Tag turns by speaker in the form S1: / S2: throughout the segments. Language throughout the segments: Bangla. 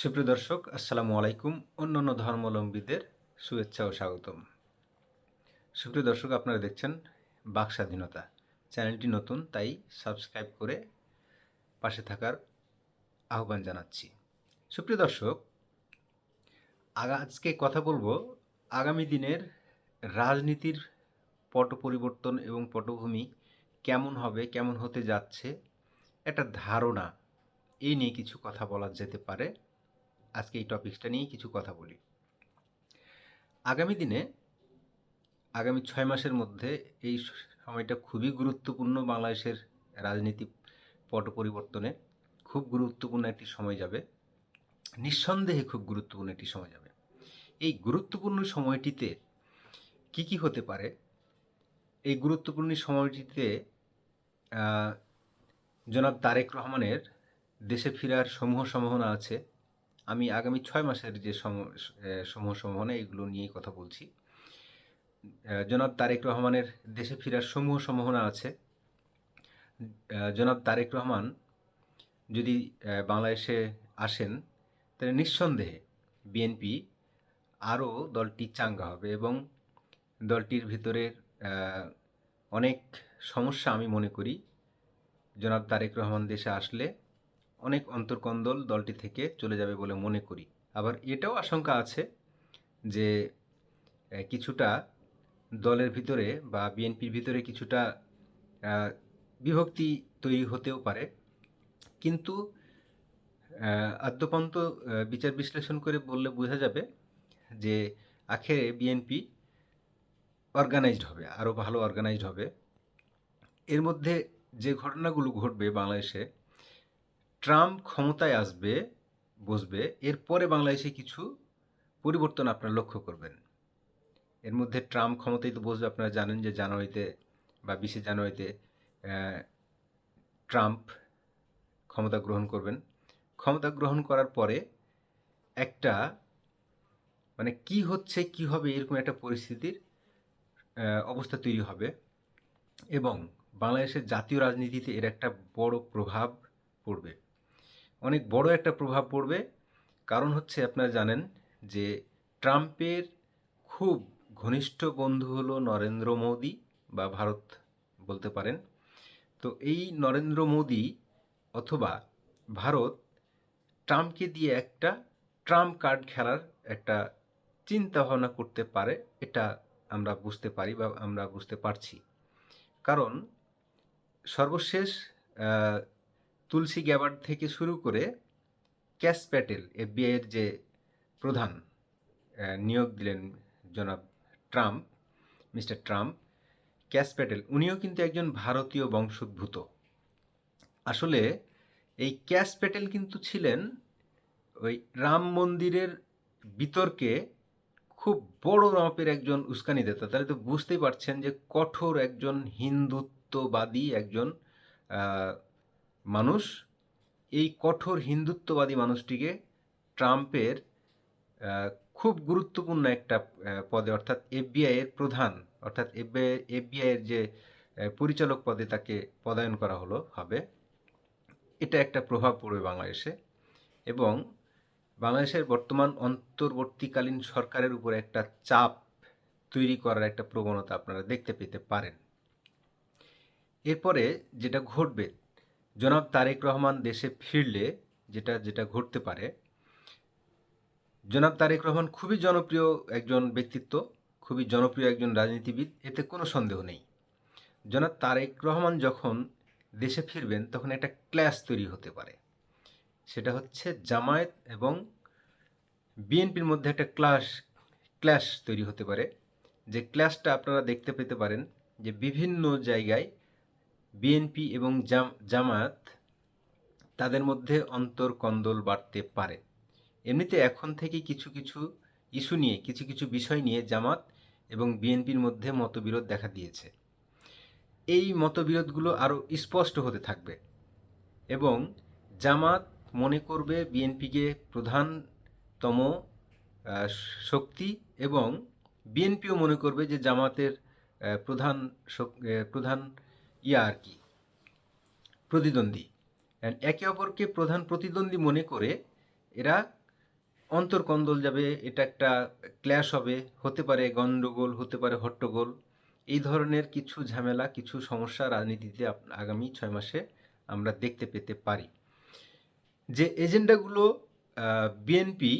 S1: সুপ্রিয় দর্শক, আসসালামু আলাইকুম। অন্যান্য ধর্মাবলম্বীদের শুভেচ্ছা ও স্বাগতম। সুপ্রিয় দর্শক, আপনারা দেখছেন বাক স্বাধীনতা। চ্যানেলটি নতুন, তাই সাবস্ক্রাইব করে পাশে থাকার আহ্বান জানাচ্ছি। সুপ্রিয় দর্শক, আজকে কথা বলবো আগামী দিনের রাজনীতির পট পরিবর্তন এবং পটভূমি কেমন হবে, কেমন হতে যাচ্ছে, একটা ধারণা এই নিয়ে কিছু কথা বলা যেতে পারে। আজকে এই টপিকসটা নিয়েই কিছু কথা বলি। আগামী দিনে আগামী ৬ মাসের মধ্যে এই সময়টা খুবই গুরুত্বপূর্ণ। বাংলাদেশের রাজনীতি পট পরিবর্তনে খুব গুরুত্বপূর্ণ একটি সময় যাবে। নিঃসন্দেহে খুব গুরুত্বপূর্ণ একটি সময় যাবে। এই গুরুত্বপূর্ণ সময়টিতে কি হতে পারে? এই গুরুত্বপূর্ণ সময়টিতে জনাব তারেক রহমানের দেশে ফেরার সমূহ সম্ভাবনা আছে। আমি আগামী ৬ মাসের যে সমূহ সম্ভাবনা, এগুলো নিয়েই কথা বলছি। জনাব তারেক রহমানের দেশে ফেরার সমূহ সম্ভাবনা আছে। জনাব তারেক রহমান যদি বাংলাদেশে আসেন, তাহলে নিঃসন্দেহে বিএনপি আরও দলটি চাঙ্গা হবে এবং দলটির ভিতরের অনেক সমস্যা আমি মনে করি জনাব তারেক রহমান দেশে আসলে অনেক অন্তর্কন্দল দলটি থেকে চলে যাবে বলে মনে করি। আবার এটাও আশঙ্কা আছে যে কিছুটা দলের ভিতরে বা বিএনপির ভিতরে কিছুটা বিভক্তি তৈরি হতেও পারে। কিন্তু আদ্যপান্ত বিচার বিশ্লেষণ করে বললে বোঝা যাবে যে আখেরে বিএনপি অর্গানাইজড হবে, আরও ভালো অর্গানাইজড হবে। এর মধ্যে যে ঘটনাগুলো ঘটবে বাংলাদেশে, ট্রাম্প ক্ষমতায় আসবে, বসবে, এরপরে বাংলাদেশে কিছু পরিবর্তন আপনারা লক্ষ্য করবেন। এর মধ্যে ট্রাম্প ক্ষমতায় তো বসবে, আপনারা জানেন যে জানুয়ারিতে বা 20শে জানুয়ারিতে ট্রাম্প ক্ষমতা গ্রহণ করবেন। ক্ষমতা গ্রহণ করার পরে একটা মানে কি হচ্ছে কি হবে এরকম একটা পরিস্থিতির অবস্থা তৈরি হবে এবং বাংলাদেশের জাতীয় রাজনীতিতে এর একটা বড় প্রভাব পড়বে, অনেক বড় একটা প্রভাব পড়বে। কারণ হচ্ছে আপনারা জানেন যে ট্রাম্পের খুব ঘনিষ্ঠ বন্ধু হলো নরেন্দ্র মোদি বা ভারত বলতে পারেন। তো এই নরেন্দ্র মোদি অথবা ভারত ট্রাম্পকে দিয়ে একটা ট্রাম্প কার্ড খেলার একটা চিন্তা ভাবনা করতে পারে, এটা আমরা বুঝতে পারি বা আমরা বুঝতে পারছি। কারণ সর্বশেষ তুলসী গ্যাবার্ড থেকে শুরু করে ক্যাশ প্যাটেল, এফবিআইয়ের যে প্রধান নিয়োগ দিলেন জনাব Trump, mister Trump, cash Patel, উনিও কিন্তু একজন ভারতীয় বংশোদ্ভূত। আসলে এই ক্যাশ প্যাটেল কিন্তু ছিলেন ওই রাম মন্দিরের বিতর্কে খুব বড় মাপের একজন উস্কানিদাতা। তাহলে তো বুঝতেই পারছেন যে কঠোর একজন হিন্দুত্ববাদী একজন মানুষ। এই কঠোর হিন্দুত্ববাদী মানুষটিকে ট্রাম্পের খুব গুরুত্বপূর্ণ একটা পদে, অর্থাৎ এফবিআইয়ের প্রধান, অর্থাৎ এফবিআইয়ের যে পরিচালক পদে তাকে পদায়ন করা হবে। এটা একটা প্রভাব পড়বে বাংলাদেশে এবং বাংলাদেশের বর্তমান অন্তর্বর্তীকালীন সরকারের উপর একটা চাপ তৈরি করার একটা প্রবণতা আপনারা দেখতে পেতে পারেন। এরপরে যেটা ঘটবে, জনাব তারেক রহমান দেশে ফিরলে যেটা ঘটতে পারে, জনাব তারেক রহমান খুবই জনপ্রিয় একজন ব্যক্তিত্ব, খুবই জনপ্রিয় একজন রাজনীতিবিদ, এতে কোনো সন্দেহ নেই। জনাব তারেক রহমান যখন দেশে ফিরবেন তখন একটা ক্ল্যাশ তৈরি হতে পারে। সেটা হচ্ছে জামায়াত এবং বিএনপির মধ্যে একটা ক্ল্যাশ তৈরি হতে পারে। যে ক্ল্যাশটা আপনারা দেখতে পেতে পারেন যে বিভিন্ন জায়গায় বিএনপি এবং জামায়াত তাদের মধ্যে অন্তর্কন্দল বাড়তে পারে। এমনিতে এখন থেকে কিছু ইস্যু নিয়ে, কিছু বিষয় নিয়ে জামাত এবং বিএনপির মধ্যে মতবিরোধ দেখা দিয়েছে। এই মতবিরোধগুলো আরও স্পষ্ট হতে থাকবে এবং জামাত মনে করবে বিএনপিকে প্রধানতম শক্তি এবং বিএনপিও মনে করবে যে জামাতের প্রধান আর কি প্রতিদ্বন্দ্বী। একে অপরকে প্রধান প্রতিদ্বন্দ্বী মনে করে এরা অন্তর্কন্দল যাবে, এটা একটা ক্ল্যাশ হবে, হতে পারে গণ্ডগোল, হতে পারে হট্টগোল। এই ধরনের কিছু ঝামেলা, কিছু সমস্যা রাজনীতিতে আগামী 6 মাসে আমরা দেখতে পেতে পারি। যে এজেন্ডাগুলো বিএনপি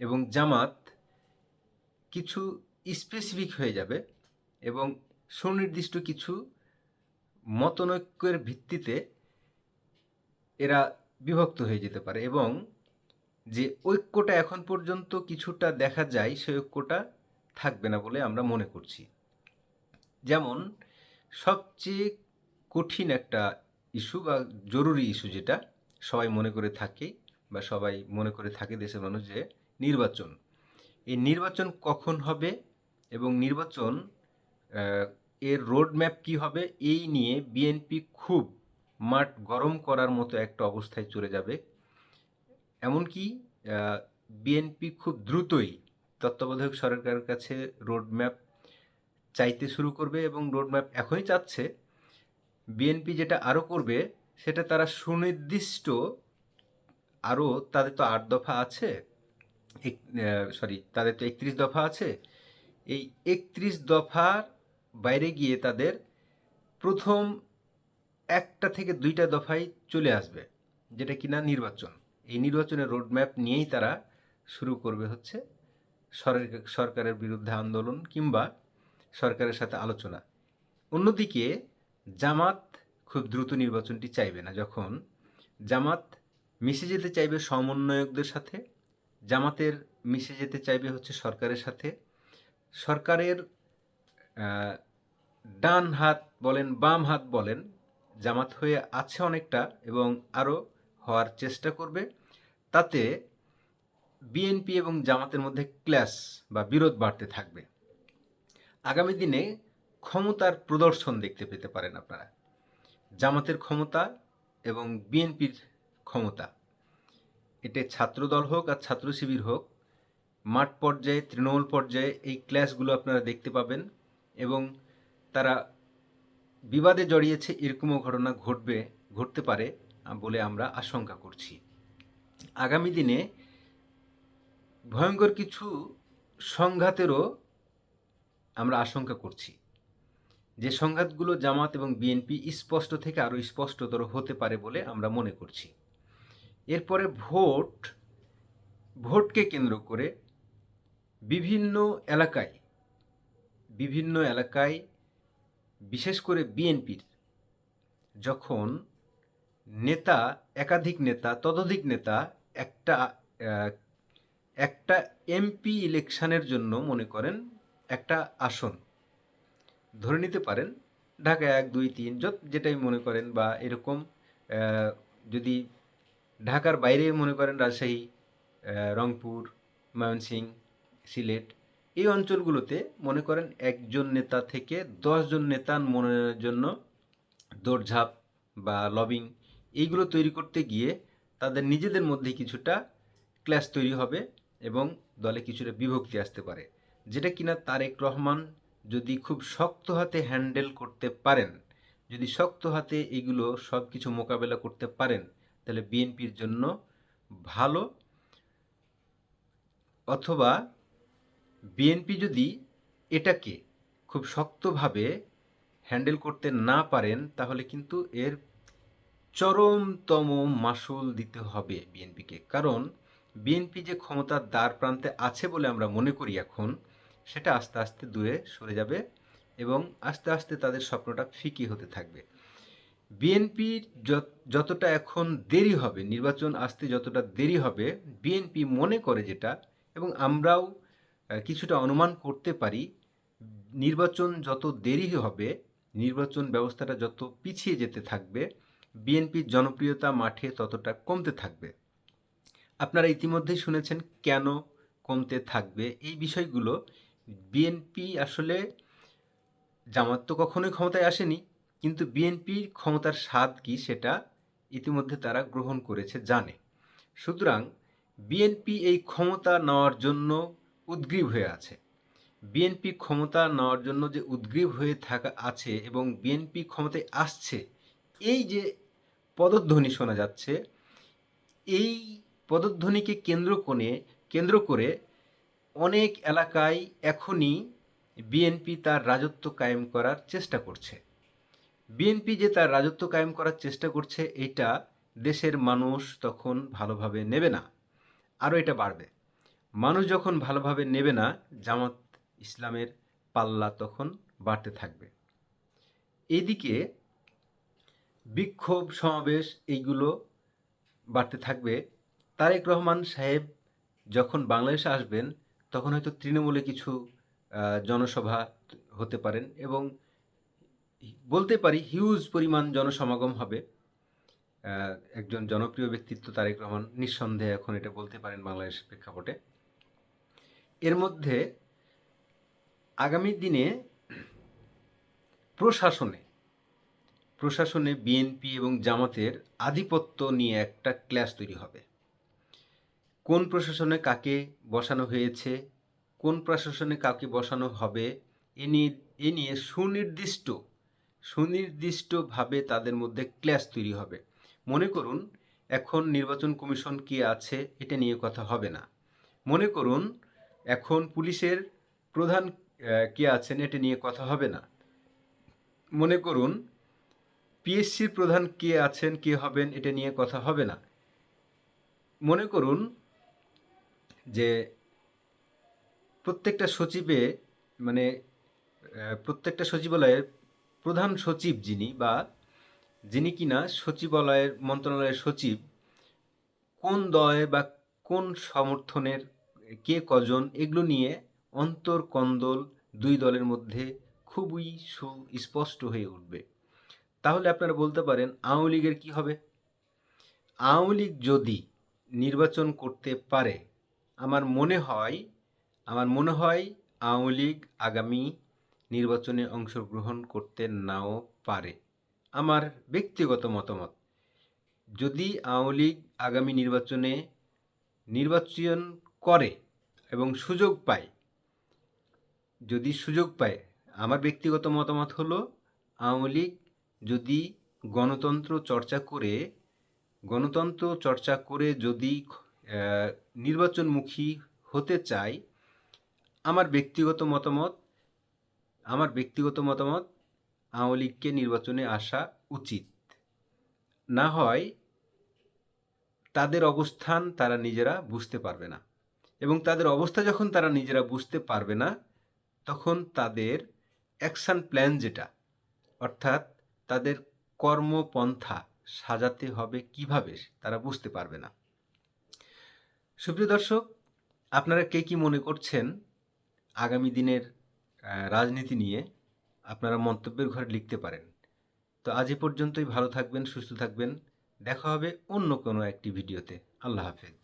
S1: এবং জামাত কিছু স্পেসিফিক হয়ে যাবে এবং সুনির্দিষ্ট কিছু মতনৈক্যের ভিত্তিতে এরা বিভক্ত হয়ে যেতে পারে এবং যে ঐক্যটা এখন পর্যন্ত কিছুটা দেখা যায় সেই ঐক্যটা থাকবে না বলে আমরা মনে করছি। যেমন সবচেয়ে কঠিন একটা ইস্যু বা জরুরি ইস্যু যেটা সবাই মনে করে থাকে বা সবাই মনে করে থাকে দেশের মানুষ, যে নির্বাচন। এই নির্বাচন কখন হবে এবং নির্বাচন এর রোড ম্যাপ কী হবে, এই নিয়ে বিএনপি খুব মাঠ গরম করার মতো একটা অবস্থায় চলে যাবে। এমনকি বিএনপি খুব দ্রুতই তত্ত্বাবধায়ক সরকারের কাছে রোড ম্যাপ চাইতে শুরু করবে এবং রোড ম্যাপ এখনই চাচ্ছে। বিএনপি যেটা আরও করবে সেটা তারা সুনির্দিষ্ট আরও, তাদের তো 8 দফা আছে, তাদের তো 31 দফা আছে। এই 31 দফার বাইরে গিয়ে তাদের প্রথম 1টা থেকে 2টা দফায় চলে আসবে, যেটা কিনা নির্বাচন। এই নির্বাচনের রোডম্যাপ নিয়েই তারা শুরু করবে হচ্ছে সরকারের বিরুদ্ধে আন্দোলন কিংবা সরকারের সাথে আলোচনা। অন্যদিকে জামাত খুব দ্রুত নির্বাচনটি চাইবে না। যখন জামাত মিশে যেতে চাইবে সমন্বয়কদের সাথে, জামাতের মিশে যেতে চাইবে হচ্ছে সরকারের সাথে। সরকারের ডান হাত বলেন বাম হাত বলেন জামাত হয়ে আছে অনেকটা এবং আরও হওয়ার চেষ্টা করবে। তাতে বিএনপি এবং জামাতের মধ্যে ক্ল্যাশ বা বিরোধ বাড়তে থাকবে। আগামী দিনে ক্ষমতার প্রদর্শন দেখতে পেতে পারেন আপনারা। জামাতের ক্ষমতা এবং বিএনপির ক্ষমতা, এটা ছাত্রদল হোক আর ছাত্র শিবির হোক, মাঠ পর্যায়ে তৃণমূল পর্যায়ে এই ক্ল্যাশগুলো আপনারা দেখতে পাবেন এবং তারা বিবাদে জড়িয়েছে এরকমও ঘটনা ঘটতে পারে বলে আমরা আশঙ্কা করছি। আগামী দিনে ভয়ঙ্কর কিছু সংঘাতেরও আমরা আশঙ্কা করছি, যে সংঘাতগুলো জামাত এবং বিএনপি স্পষ্ট থেকে আরও স্পষ্টতর হতে পারে বলে আমরা মনে করছি। এরপরে ভোটকে কেন্দ্র করে বিভিন্ন এলাকায় বিশেষ করে বিএনপির যখন একাধিক নেতা ততোধিক নেতা একটা এমপি ইলেকশনের জন্য মনে করেন একটা আসন ধরে নিতে পারেন, ঢাকা 1, 2, 3 যেটাই মনে করেন, বা এরকম যদি ঢাকার বাইরে মনে করেন রাজশাহী, রংপুর, ময়মনসিংহ, সিলেট, এই অঞ্চলগুলোতে মনে করেন একজন নেতা থেকে 10 জন নেতা মনোনয়নের জন্য দৌড়ঝাঁপ বা লবিং এইগুলো তৈরি করতে গিয়ে তাদের নিজেদের মধ্যে কিছুটা ক্ল্যাশ তৈরি হবে এবং দলে কিছুটা বিভক্তি আসতে পারে, যেটা কিনা তারেক রহমান যদি খুব শক্ত হাতে হ্যান্ডেল করতে পারেন, যদি শক্ত হাতে এগুলো সব কিছু মোকাবেলা করতে পারেন, তাহলে বিএনপির জন্য ভালো। অথবা বিএনপি যদি এটাকে খুব শক্তভাবে হ্যান্ডেল করতে না পারেন, তাহলে কিন্তু এর চরমতম মাসুল দিতে হবে বিএনপিকে। কারণ বিএনপি যে ক্ষমতার দ্বার প্রান্তে আছে বলে আমরা মনে করি এখন, সেটা আস্তে আস্তে দূরে সরে যাবে এবং আস্তে আস্তে তাদের স্বপ্নটা ফিকে হতে থাকবে। বিএনপির যতটা এখন দেরি হবে, নির্বাচন আসতে যতটা দেরি হবে, বিএনপি মনে করে যেটা, এবং আমরাও কিছুটা অনুমান করতে পারি, নির্বাচন যত দেরি হবে, নির্বাচন ব্যবস্থাটা যত পিছিয়ে যেতে থাকবে, বিএনপির জনপ্রিয়তা মাঠে ততটা কমতে থাকবে। আপনারা ইতিমধ্যেই শুনেছেন কেন কমতে থাকবে এই বিষয়গুলো। বিএনপি আসলে, জামাত তো কখনোই ক্ষমতায় আসেনি, কিন্তু বিএনপির ক্ষমতার স্বাদ কি সেটা ইতিমধ্যে তারা গ্রহণ করেছে, জানে। সুতরাং বিএনপি এই ক্ষমতা নেওয়ার জন্য উদগ্রীব হয়ে আছে। বিএনপি ক্ষমতা নেওয়ার জন্য যে উদগ্রীব হয়ে থাকা আছে এবং বিএনপি ক্ষমতায় আসছে, এই যে পদধ্বনি শোনা যাচ্ছে, এই পদধ্বনিকে কেন্দ্র করে কেন্দ্র করে অনেক এলাকায় এখনই বিএনপি তার রাজত্ব কায়েম করার চেষ্টা করছে। বিএনপি যে তার রাজত্ব কায়েম করার চেষ্টা করছে, এটা দেশের মানুষ তখন ভালোভাবে নেবে না, আরও এটা বাড়বে। মানুষ যখন ভালোভাবে নেবে না, জামাত ইসলামের পাল্লা তখন বাড়তে থাকবে। এদিকে বিক্ষোভ সমাবেশ এইগুলো বাড়তে থাকবে। তারেক রহমান সাহেব যখন বাংলাদেশে আসবেন, তখন হয়তো তৃণমূলে কিছু জনসভা হতে পারেন এবং বলতে পারি হিউজ পরিমাণ জনসমাগম হবে। একজন জনপ্রিয় ব্যক্তিত্ব তারেক রহমান, নিঃসন্দেহে এখন এটা বলতে পারেন বাংলাদেশের প্রেক্ষাপটে। এর মধ্যে আগামী দিনে প্রশাসনে বিএনপি এবং জামাতের আধিপত্য নিয়ে একটা ক্ল্যাশ তৈরি হবে। কোন প্রশাসনে কাকে বসানো হয়েছে, কোন প্রশাসনে কাকে বসানো হবে, এ নিয়ে সুনির্দিষ্টভাবে তাদের মধ্যে ক্ল্যাশ তৈরি হবে। মনে করুন, এখন নির্বাচন কমিশন কে আছে এটা নিয়ে কথা হবে না। মনে করুন, এখন পুলিশের প্রধান কে আছেন এটা নিয়ে কথা হবে না। মনে করুন, পিএসসির প্রধান কে আছেন, কে হবেন, এটা নিয়ে কথা হবে না। মনে করুন যে প্রত্যেকটা সচিবালয়ের প্রধান সচিব যিনি কিনা মন্ত্রণালয়ের সচিব, কোন দলে বা কোন সমর্থনের কে কজন, এগুলো নিয়ে অন্তর্কন্দল দুই দলের মধ্যে খুবই সুস্পষ্ট হয়ে উঠবে। তাহলে আপনারা বলতে পারেন আওয়ামী লীগের কি হবে? আওয়ামী লীগ যদি নির্বাচন করতে পারে, আমার মনে হয় আওয়ামী লীগ আগামী নির্বাচনে অংশগ্রহণ করতে নাও পারে। আমার ব্যক্তিগত মতামত, যদি আওয়ামী লীগ আগামী নির্বাচন করে এবং সুযোগ পায়, আমার ব্যক্তিগত মতামত হলো আওয়ামী লীগ যদি গণতন্ত্র চর্চা করে যদি নির্বাচনমুখী হতে চায়, আমার ব্যক্তিগত মতামত আওয়ামী লীগকে নির্বাচনে আসা উচিত। না হয় তাদের অবস্থান তারা নিজেরা বুঝতে পারবে না, এবং তাদের অবস্থা যখন তারা নিজেরা বুঝতে পারবে না, তখন তাদের অ্যাকশন প্ল্যান যেটা, অর্থাৎ তাদের কর্মপন্থা সাজাতে হবে কিভাবে, তারা বুঝতে পারবে না। সুপ্রিয় দর্শক, আপনারা কে কি মনে করছেন আগামী দিনের রাজনীতি নিয়ে, আপনারা মন্তব্যের ঘরে লিখতে পারেন। তো আজ এ পর্যন্তই। ভালো থাকবেন, সুস্থ থাকবেন। দেখা হবে অন্য কোনো একটি ভিডিওতে। আল্লাহ হাফেজ।